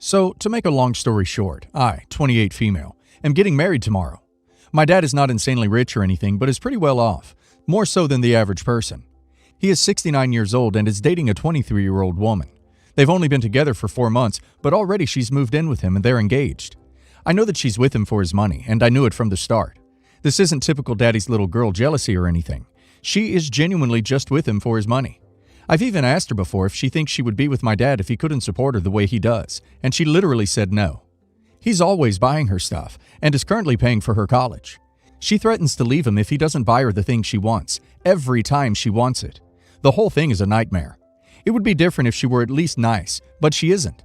So, to make a long story short, I, 28 female, am getting married tomorrow. My dad is not insanely rich or anything, but is pretty well off, more so than the average person. He is 69 years old and is dating a 23-year-old woman. They've only been together for 4 months, but already she's moved in with him and they're engaged. I know that she's with him for his money, and I knew it from the start. This isn't typical daddy's little girl jealousy or anything. She is genuinely just with him for his money. I've even asked her before if she thinks she would be with my dad if he couldn't support her the way he does, and she literally said no. He's always buying her stuff, and is currently paying for her college. She threatens to leave him if he doesn't buy her the thing she wants, every time she wants it. The whole thing is a nightmare. It would be different if she were at least nice, but she isn't.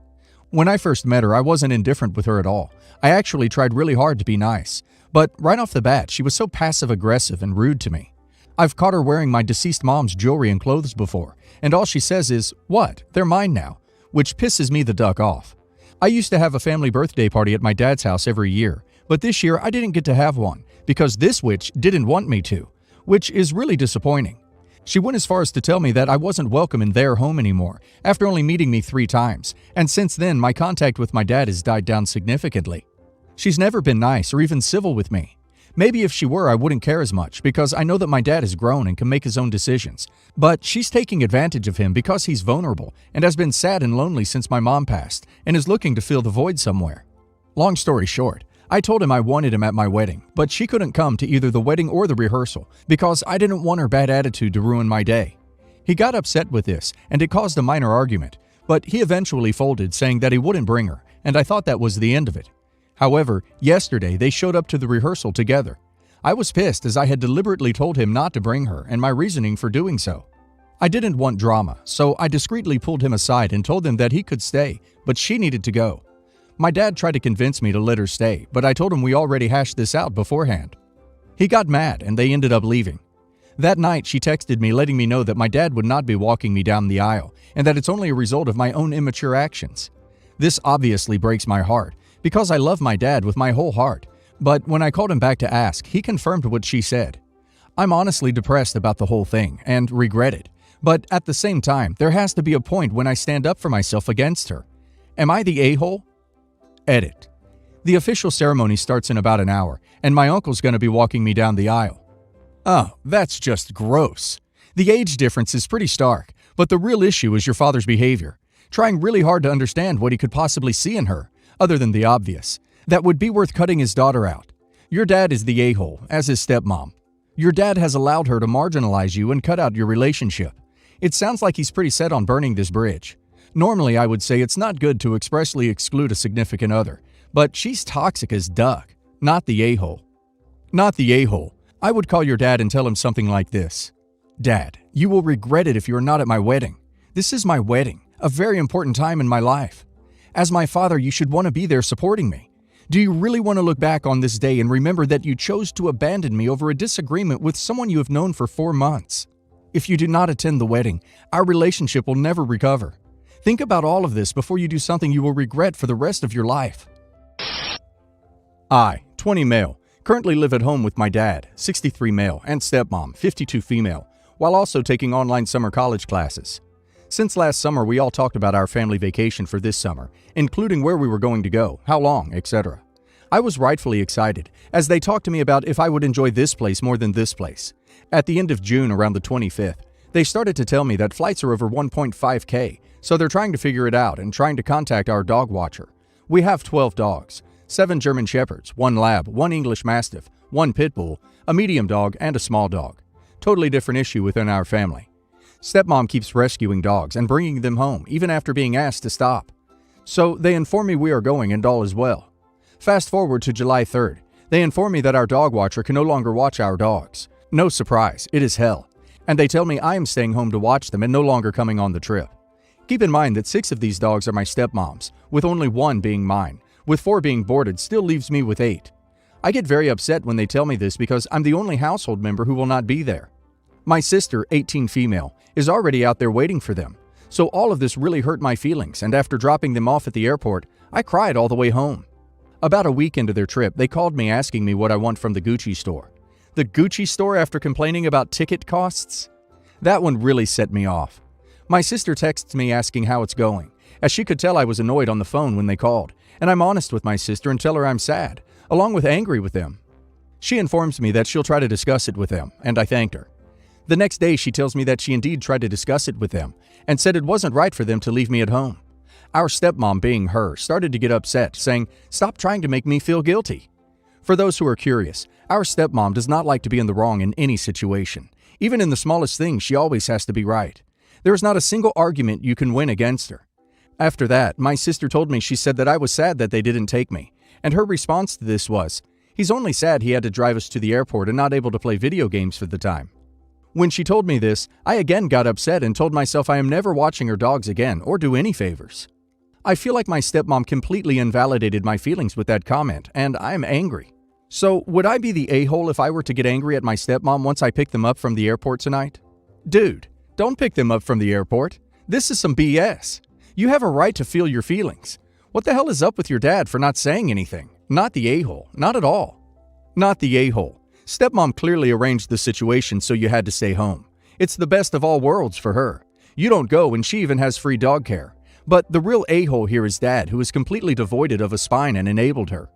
When I first met her, I wasn't indifferent with her at all. I actually tried really hard to be nice, but right off the bat, she was so passive-aggressive and rude to me. I've caught her wearing my deceased mom's jewelry and clothes before, and all she says is, "What? They're mine now," which pisses me the duck off. I used to have a family birthday party at my dad's house every year, but this year I didn't get to have one because this witch didn't want me to, which is really disappointing. She went as far as to tell me that I wasn't welcome in their home anymore after only meeting me 3 times, and since then my contact with my dad has died down significantly. She's never been nice or even civil with me. Maybe if she were, I wouldn't care as much because I know that my dad has grown and can make his own decisions. But she's taking advantage of him because he's vulnerable and has been sad and lonely since my mom passed and is looking to fill the void somewhere. Long story short, I told him I wanted him at my wedding, but she couldn't come to either the wedding or the rehearsal because I didn't want her bad attitude to ruin my day. He got upset with this and it caused a minor argument, but he eventually folded saying that he wouldn't bring her, and I thought that was the end of it. However, yesterday they showed up to the rehearsal together. I was pissed as I had deliberately told him not to bring her and my reasoning for doing so. I didn't want drama, so I discreetly pulled him aside and told him that he could stay, but she needed to go. My dad tried to convince me to let her stay, but I told him we already hashed this out beforehand. He got mad and they ended up leaving. That night she texted me letting me know that my dad would not be walking me down the aisle and that it's only a result of my own immature actions. This obviously breaks my heart, because I love my dad with my whole heart, but when I called him back to ask, he confirmed what she said. I'm honestly depressed about the whole thing and regret it, but at the same time, there has to be a point when I stand up for myself against her. Am I the a-hole? Edit. The official ceremony starts in about an hour, and my uncle's gonna be walking me down the aisle. Oh, that's just gross. The age difference is pretty stark, but the real issue is your father's behavior, trying really hard to understand what he could possibly see in her. Other than the obvious, that would be worth cutting his daughter out. Your dad is the a-hole, as his stepmom. Your dad has allowed her to marginalize you and cut out your relationship. It sounds like he's pretty set on burning this bridge. Normally, I would say it's not good to expressly exclude a significant other, but she's toxic as duck, not the a-hole. Not the a-hole. I would call your dad and tell him something like this. Dad, you will regret it if you are not at my wedding. This is my wedding, a very important time in my life. As my father, you should want to be there supporting me. Do you really want to look back on this day and remember that you chose to abandon me over a disagreement with someone you have known for 4 months? If you do not attend the wedding, our relationship will never recover. Think about all of this before you do something you will regret for the rest of your life. I, 20 male, currently live at home with my dad, 63 male, and stepmom, 52 female, while also taking online summer college classes. Since last summer, we all talked about our family vacation for this summer, including where we were going to go, how long, etc. I was rightfully excited, as they talked to me about if I would enjoy this place more than this place. At the end of June, around the 25th, they started to tell me that flights are over 1.5K, so they're trying to figure it out and trying to contact our dog watcher. We have 12 dogs, 7 German Shepherds, 1 Lab, 1 English Mastiff, 1 Pit Bull, a medium dog, and a small dog. Totally different issue within our family. Stepmom keeps rescuing dogs and bringing them home, even after being asked to stop. So they inform me we are going and all is well. Fast forward to July 3rd. They inform me that our dog watcher can no longer watch our dogs. No surprise, it is hell. And they tell me I am staying home to watch them and no longer coming on the trip. Keep in mind that 6 of these dogs are my stepmom's, with only 1 being mine, with 4 being boarded still leaves me with 8. I get very upset when they tell me this because I'm the only household member who will not be there. My sister, 18 female, is already out there waiting for them, so all of this really hurt my feelings, and after dropping them off at the airport, I cried all the way home. About a week into their trip, they called me asking me what I want from the Gucci store. The Gucci store after complaining about ticket costs? That one really set me off. My sister texts me asking how it's going, as she could tell I was annoyed on the phone when they called, and I'm honest with my sister and tell her I'm sad, along with angry with them. She informs me that she'll try to discuss it with them, and I thanked her. The next day, she tells me that she indeed tried to discuss it with them and said it wasn't right for them to leave me at home. Our stepmom, being her, started to get upset, saying, "Stop trying to make me feel guilty." For those who are curious, our stepmom does not like to be in the wrong in any situation. Even in the smallest things, she always has to be right. There is not a single argument you can win against her. After that, my sister told me she said that I was sad that they didn't take me, and her response to this was, "He's only sad he had to drive us to the airport and not able to play video games for the time." When she told me this, I again got upset and told myself I am never watching her dogs again or do any favors. I feel like my stepmom completely invalidated my feelings with that comment, and I am angry. So, would I be the a-hole if I were to get angry at my stepmom once I pick them up from the airport tonight? Dude, don't pick them up from the airport. This is some BS. You have a right to feel your feelings. What the hell is up with your dad for not saying anything? Not the a-hole. Not at all. Not the a-hole. Stepmom clearly arranged the situation so you had to stay home. It's the best of all worlds for her. You don't go and she even has free dog care. But the real a-hole here is Dad, who is completely devoid of a spine and enabled her.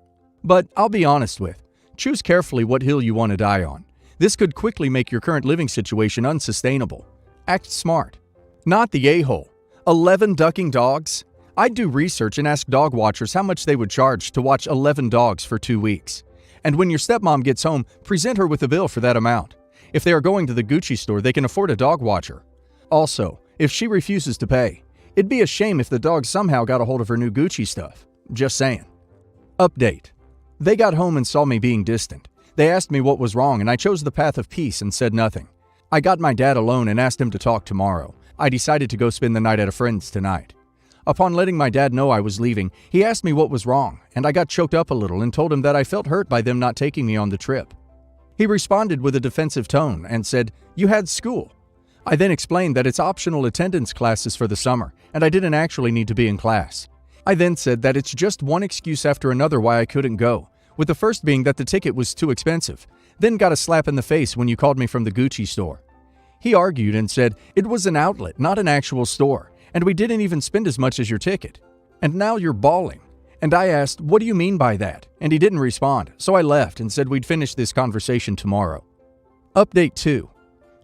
But I'll be honest with, choose carefully what hill you want to die on. This could quickly make your current living situation unsustainable. Act smart. Not the a-hole. 11 ducking dogs? I'd do research and ask dog watchers how much they would charge to watch 11 dogs for 2 weeks. And when your stepmom gets home, present her with a bill for that amount. If they are going to the Gucci store, they can afford a dog watcher. Also, if she refuses to pay, it'd be a shame if the dog somehow got a hold of her new Gucci stuff. Just saying. Update. They got home and saw me being distant. They asked me what was wrong and I chose the path of peace and said nothing. I got my dad alone and asked him to talk tomorrow. I decided to go spend the night at a friend's tonight. Upon letting my dad know I was leaving, he asked me what was wrong, and I got choked up a little and told him that I felt hurt by them not taking me on the trip. He responded with a defensive tone and said, "You had school." I then explained that it's optional attendance classes for the summer, and I didn't actually need to be in class. I then said that it's just one excuse after another why I couldn't go, with the first being that the ticket was too expensive, then got a slap in the face when you called me from the Gucci store. He argued and said it was an outlet, not an actual store, and we didn't even spend as much as your ticket. And now you're bawling. And I asked, "What do you mean by that?" And he didn't respond, so I left and said we'd finish this conversation tomorrow. Update 2.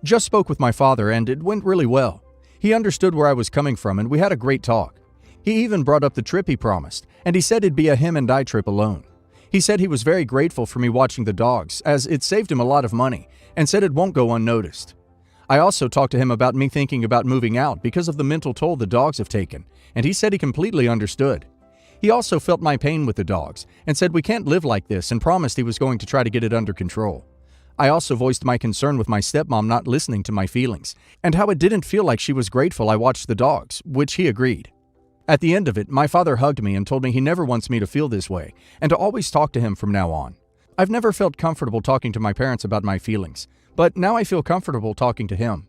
Just spoke with my father and it went really well. He understood where I was coming from and we had a great talk. He even brought up the trip he promised, and he said it'd be a him and I trip alone. He said he was very grateful for me watching the dogs, as it saved him a lot of money, and said it won't go unnoticed. I also talked to him about me thinking about moving out because of the mental toll the dogs have taken, and he said he completely understood. He also felt my pain with the dogs, and said we can't live like this, and promised he was going to try to get it under control. I also voiced my concern with my stepmom not listening to my feelings, and how it didn't feel like she was grateful I watched the dogs, which he agreed. At the end of it, my father hugged me and told me he never wants me to feel this way, and to always talk to him from now on. I've never felt comfortable talking to my parents about my feelings, but now I feel comfortable talking to him.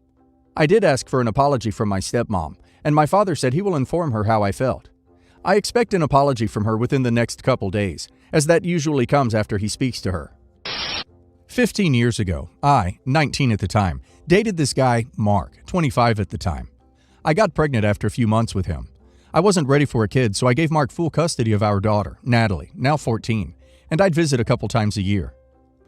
I did ask for an apology from my stepmom, and my father said he will inform her how I felt. I expect an apology from her within the next couple days, as that usually comes after he speaks to her. 15 years ago, I, 19 at the time, dated this guy, Mark, 25 at the time. I got pregnant after a few months with him. I wasn't ready for a kid, so I gave Mark full custody of our daughter, Natalie, now 14, and I'd visit a couple times a year.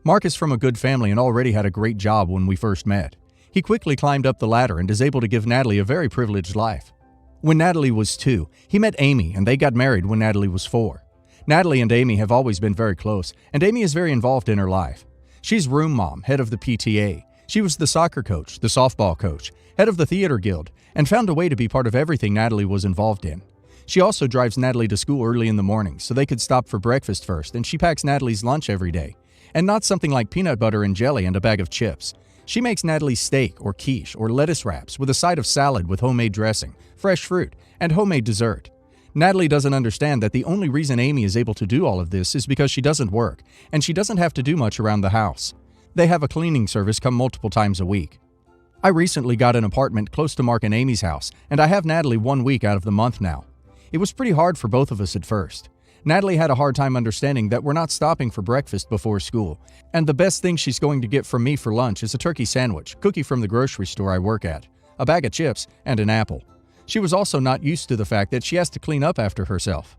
Mark is from a good family and already had a great job when we first met. He quickly climbed up the ladder and is able to give Natalie a very privileged life. When Natalie was 2, he met Amy and they got married when Natalie was 4. Natalie and Amy have always been very close, and Amy is very involved in her life. She's room mom, head of the PTA. She was the soccer coach, the softball coach, head of the theater guild, and found a way to be part of everything Natalie was involved in. She also drives Natalie to school early in the morning so they could stop for breakfast first, and she packs Natalie's lunch every day. And not something like peanut butter and jelly and a bag of chips. She makes Natalie's steak or quiche or lettuce wraps with a side of salad with homemade dressing, fresh fruit, and homemade dessert. Natalie doesn't understand that the only reason Amy is able to do all of this is because she doesn't work, and she doesn't have to do much around the house. They have a cleaning service come multiple times a week. I recently got an apartment close to Mark and Amy's house, and I have Natalie 1 week out of the month now. It was pretty hard for both of us at first. Natalie had a hard time understanding that we're not stopping for breakfast before school, and the best thing she's going to get from me for lunch is a turkey sandwich, cookie from the grocery store I work at, a bag of chips, and an apple. She was also not used to the fact that she has to clean up after herself.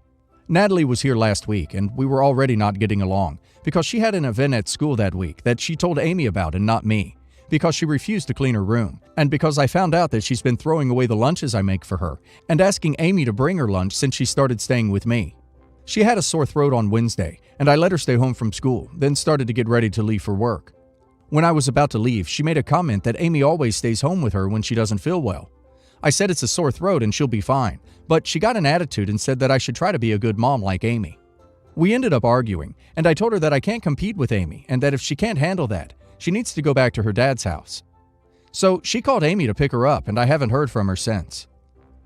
Natalie was here last week, and we were already not getting along because she had an event at school that week that she told Amy about and not me, because she refused to clean her room, and because I found out that she's been throwing away the lunches I make for her and asking Amy to bring her lunch since she started staying with me. She had a sore throat on Wednesday, and I let her stay home from school, then started to get ready to leave for work. When I was about to leave, she made a comment that Amy always stays home with her when she doesn't feel well. I said it's a sore throat and she'll be fine, but she got an attitude and said that I should try to be a good mom like Amy. We ended up arguing, and I told her that I can't compete with Amy and that if she can't handle that, she needs to go back to her dad's house. So she called Amy to pick her up, and I haven't heard from her since.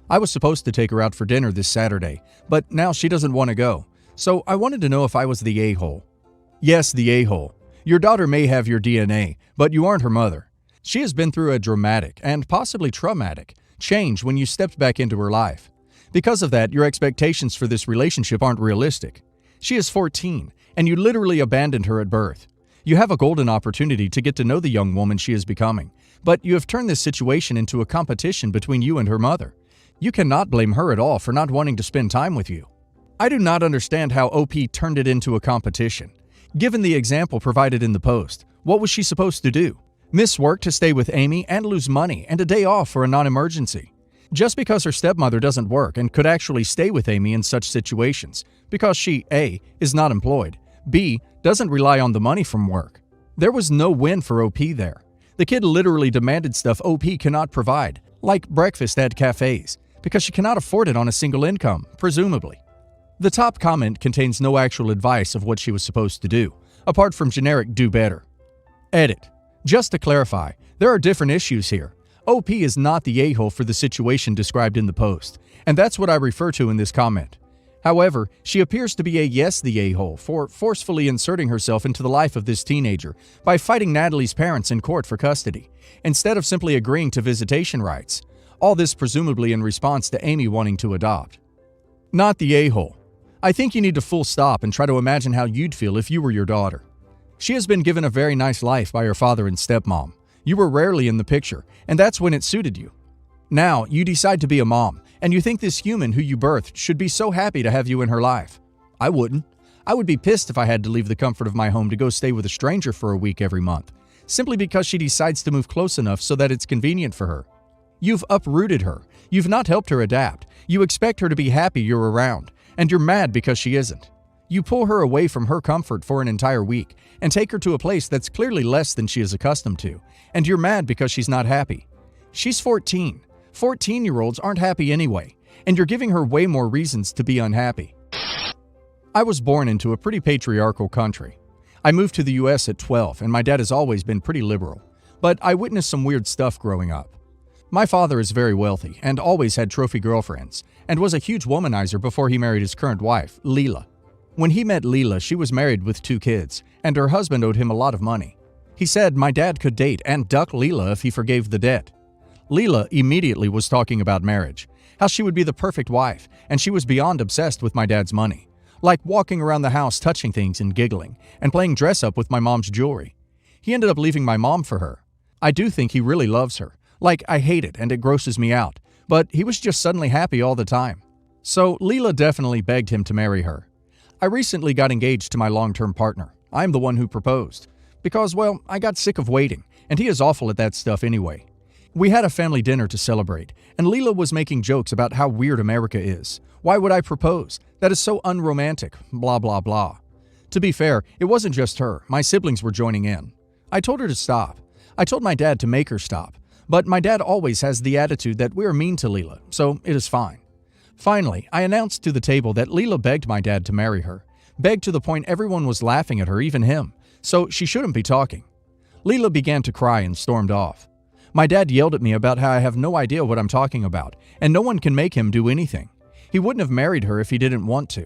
I was supposed to take her out for dinner this Saturday, but now she doesn't want to go, so I wanted to know if I was the a-hole. Yes, the a-hole. Your daughter may have your DNA, but you aren't her mother. She has been through a dramatic, and possibly traumatic, change when you stepped back into her life. Because of that, your expectations for this relationship aren't realistic. She is 14, and you literally abandoned her at birth. You have a golden opportunity to get to know the young woman she is becoming, but you have turned this situation into a competition between you and her mother. You cannot blame her at all for not wanting to spend time with you. I do not understand how OP turned it into a competition. Given the example provided in the post, what was she supposed to do? Miss work to stay with Amy and lose money and a day off for a non-emergency. Just because her stepmother doesn't work and could actually stay with Amy in such situations, because she, A, is not employed, B, doesn't rely on the money from work. There was no win for OP there. The kid literally demanded stuff OP cannot provide, like breakfast at cafes, because she cannot afford it on a single income, presumably. The top comment contains no actual advice of what she was supposed to do, apart from generic do better. Edit. Just to clarify, there are different issues here. OP is not the a-hole for the situation described in the post, and that's what I refer to in this comment. However, she appears to be the a-hole for forcefully inserting herself into the life of this teenager by fighting Natalie's parents in court for custody, instead of simply agreeing to visitation rights. All this presumably in response to Amy wanting to adopt. Not the a-hole. I think you need to full stop and try to imagine how you'd feel if you were your daughter. She has been given a very nice life by her father and stepmom. You were rarely in the picture, and that's when it suited you. Now, you decide to be a mom, and you think this human who you birthed should be so happy to have you in her life. I wouldn't. I would be pissed if I had to leave the comfort of my home to go stay with a stranger for a week every month, simply because she decides to move close enough so that it's convenient for her. You've uprooted her. You've not helped her adapt. You expect her to be happy you're around, and you're mad because she isn't. You pull her away from her comfort for an entire week and take her to a place that's clearly less than she is accustomed to, and you're mad because she's not happy. She's 14. 14-year-olds aren't happy anyway, and you're giving her way more reasons to be unhappy. I was born into a pretty patriarchal country. I moved to the US at 12, and my dad has always been pretty liberal, but I witnessed some weird stuff growing up. My father is very wealthy and always had trophy girlfriends, and was a huge womanizer before he married his current wife, Leela. When he met Leela, she was married with 2 kids, and her husband owed him a lot of money. He said my dad could date and duck Leela if he forgave the debt. Leela immediately was talking about marriage, how she would be the perfect wife, and she was beyond obsessed with my dad's money, like walking around the house touching things and giggling, and playing dress-up with my mom's jewelry. He ended up leaving my mom for her. I do think he really loves her. Like, I hate it and it grosses me out, but he was just suddenly happy all the time. So Leela definitely begged him to marry her. I recently got engaged to my long-term partner. I'm the one who proposed. Because, well, I got sick of waiting, and he is awful at that stuff anyway. We had a family dinner to celebrate, and Leela was making jokes about how weird America is. Why would I propose? That is so unromantic, blah blah blah. To be fair, it wasn't just her. My siblings were joining in. I told her to stop. I told my dad to make her stop. But my dad always has the attitude that we're mean to Leela, so it is fine. Finally, I announced to the table that Leela begged my dad to marry her. Begged to the point everyone was laughing at her, even him. So she shouldn't be talking. Leela began to cry and stormed off. My dad yelled at me about how I have no idea what I'm talking about, and no one can make him do anything. He wouldn't have married her if he didn't want to.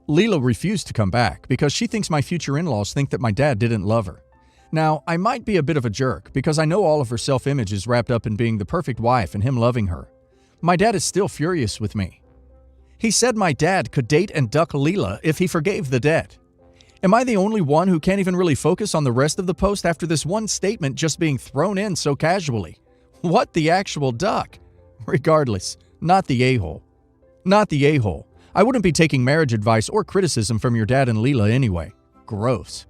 Leela refused to come back because she thinks my future in-laws think that my dad didn't love her. Now, I might be a bit of a jerk because I know all of her self-image is wrapped up in being the perfect wife and him loving her. My dad is still furious with me. He said my dad could date and duck Leela if he forgave the debt. Am I the only one who can't even really focus on the rest of the post after this one statement just being thrown in so casually? What the actual duck? Regardless, Not the a-hole. Not the a-hole. I wouldn't be taking marriage advice or criticism from your dad and Leela anyway. Gross.